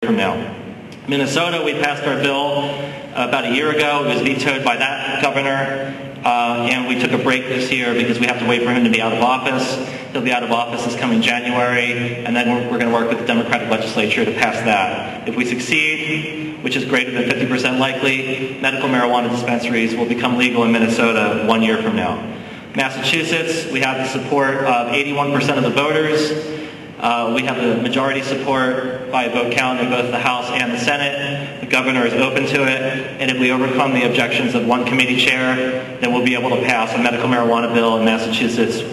from now. Minnesota, we passed our bill about a year ago. It was vetoed by that governor, and we took a break this year because we have to wait for him to be out of office. He'll be out of office this coming January, and then we're going to work with the Democratic legislature to pass that. If we succeed, which is greater than 50% likely, medical marijuana dispensaries will become legal in Minnesota 1 year from now. Massachusetts, we have the support of 81% of the voters. We have the majority support by a vote count in both the House and the Senate. The governor is open to it, and if we overcome the objections of one committee chair, then we'll be able to pass a medical marijuana bill in Massachusetts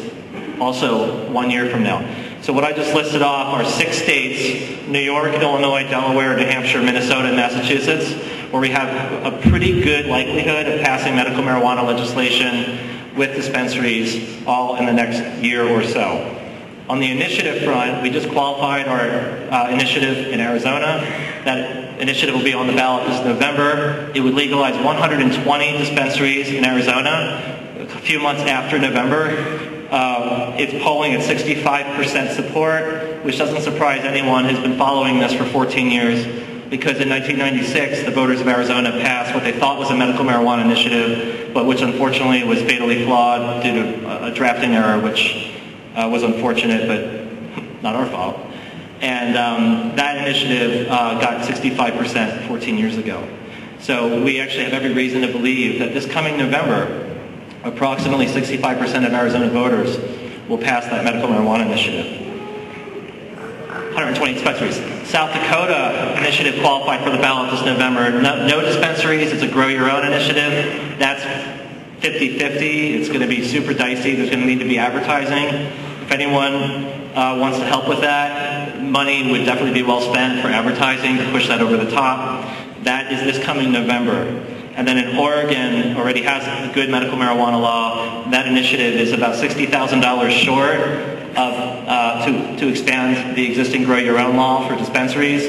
also 1 year from now. So what I just listed off are 6 states, New York, Illinois, Delaware, New Hampshire, Minnesota, and Massachusetts, where we have a pretty good likelihood of passing medical marijuana legislation with dispensaries all in the next year or so. On the initiative front, we just qualified our initiative in Arizona. That initiative will be on the ballot this November. It would legalize 120 dispensaries in Arizona a few months after November. It's polling at 65% support, which doesn't surprise anyone who's been following this for 14 years, because in 1996, the voters of Arizona passed what they thought was a medical marijuana initiative, but which unfortunately was fatally flawed due to a drafting error, which was unfortunate, but not our fault. And that initiative got 65% 14 years ago. So we actually have every reason to believe that this coming November, approximately 65% of Arizona voters will pass that medical marijuana initiative. 120 dispensaries. South Dakota initiative qualified for the ballot this November. No dispensaries, it's a grow your own initiative. That's 50-50. It's going to be super dicey. There's going to need to be advertising. If anyone wants to help with that, money would definitely be well spent for advertising to push that over the top. That is this coming November. And then in Oregon, already has a good medical marijuana law. That initiative is about $60,000 short of to expand the existing grow your own law for dispensaries.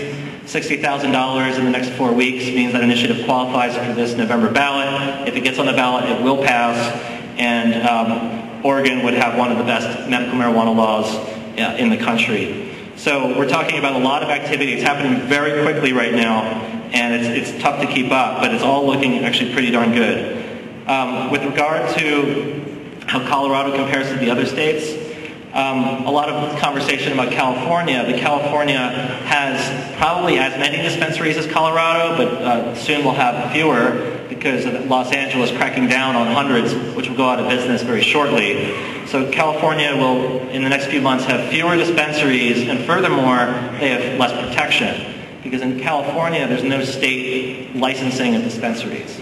$60,000 in the next 4 weeks means that initiative qualifies for this November ballot. If it gets on the ballot, it will pass, and Oregon would have one of the best medical marijuana laws in the country. So we're talking about a lot of activity. It's happening very quickly right now, and it's tough to keep up, but it's all looking actually pretty darn good. With regard to how Colorado compares to the other states, a lot of conversation about California. But California has probably as many dispensaries as Colorado, but soon will have fewer because of Los Angeles cracking down on hundreds, which will go out of business very shortly. So California will, in the next few months, have fewer dispensaries, and furthermore, they have less protection. Because in California, there's no state licensing of dispensaries.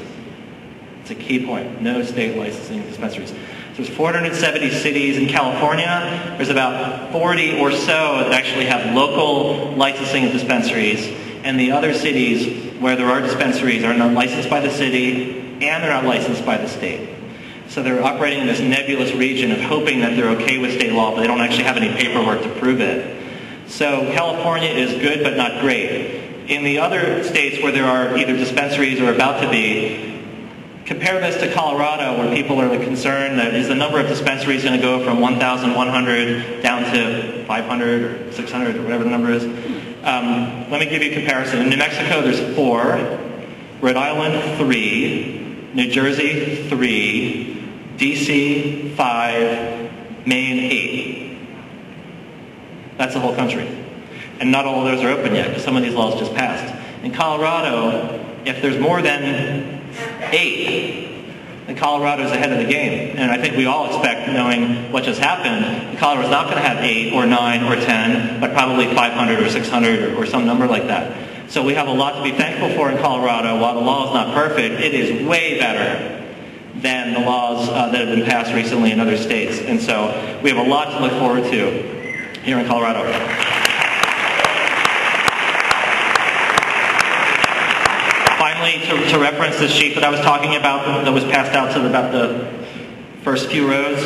It's a key point, no state licensing of dispensaries. So there's 470 cities in California. There's about 40 or so that actually have local licensing of dispensaries. And the other cities where there are dispensaries are not licensed by the city and they're not licensed by the state. So they're operating in this nebulous region of hoping that they're okay with state law, but they don't actually have any paperwork to prove it. So California is good but not great. In the other states where there are either dispensaries or about to be, compare this to Colorado, where people are concerned that is the number of dispensaries going to go from 1,100 down to 500 or 600 or whatever the number is. Let me give you a comparison. In New Mexico, there's 4, Rhode Island 3, New Jersey 3, D.C. 5, Maine 8. That's the whole country. And not all of those are open yet, because some of these laws just passed. In Colorado, if there's more than 8, then Colorado's ahead of the game. And I think we all expect, knowing what just happened, Colorado's not going to have 8 or 9 or 10, but probably 500 or 600 or some number like that. So we have a lot to be thankful for in Colorado. While the law is not perfect, it is way better than the laws that have been passed recently in other states. And so we have a lot to look forward to here in Colorado. Finally, to reference this sheet that I was talking about that was passed out to about the first few rows,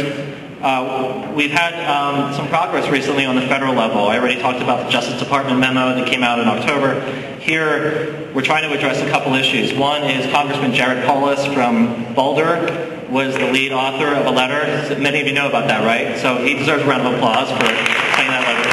we've had some progress recently on the federal level. I already talked about the Justice Department memo that came out in October. Here, we're trying to address a couple issues. One is Congressman Jared Polis from Boulder was the lead author of a letter. Many of you know about that, right? So he deserves a round of applause for saying that letter.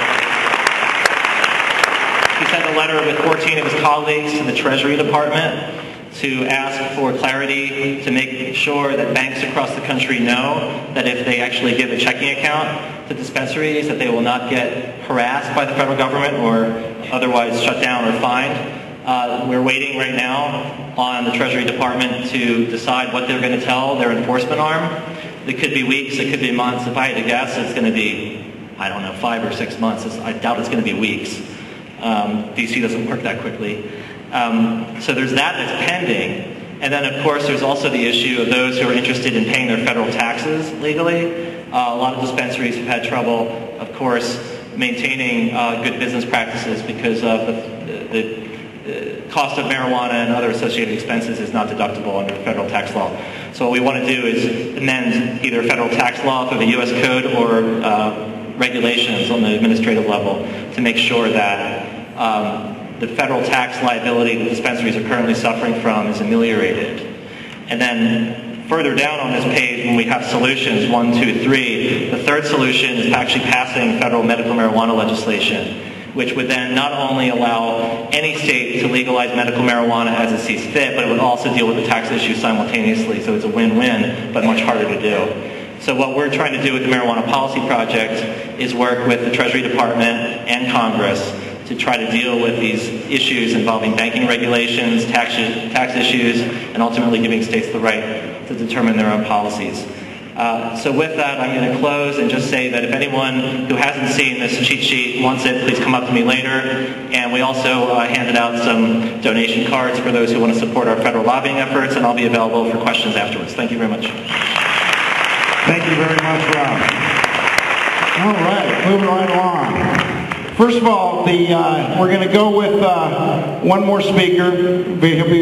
He sent a letter with 14 of his colleagues to the Treasury Department to ask for clarity to make sure that banks across the country know that if they actually give a checking account to dispensaries, that they will not get harassed by the federal government or otherwise shut down or fined. We're waiting right now on the Treasury Department to decide what they're going to tell their enforcement arm. It could be weeks, it could be months. If I had to guess, it's going to be, I don't know, 5 or 6 months. I doubt it's going to be weeks. DC doesn't work that quickly. So there's that's pending. And then, of course, there's also the issue of those who are interested in paying their federal taxes legally. A lot of dispensaries have had trouble, of course, maintaining good business practices because of the cost of marijuana and other associated expenses is not deductible under federal tax law. So what we want to do is amend either federal tax law through the U.S. Code or regulations on the administrative level to make sure that the federal tax liability that dispensaries are currently suffering from is ameliorated. And then further down on this page, when we have solutions, 1, 2, 3, the third solution is actually passing federal medical marijuana legislation, which would then not only allow any state to legalize medical marijuana as it sees fit, but it would also deal with the tax issue simultaneously. So it's a win-win, but much harder to do. So what we're trying to do with the Marijuana Policy Project is work with the Treasury Department and Congress to try to deal with these issues involving banking regulations, tax issues, and ultimately giving states the right to determine their own policies. So with that, I'm going to close and just say that if anyone who hasn't seen this cheat sheet wants it, please come up to me later. And we also handed out some donation cards for those who want to support our federal lobbying efforts, and I'll be available for questions afterwards. Thank you very much. Thank you very much, Rob. All right, moving right along. First of all, we're going to go with one more speaker. He'll be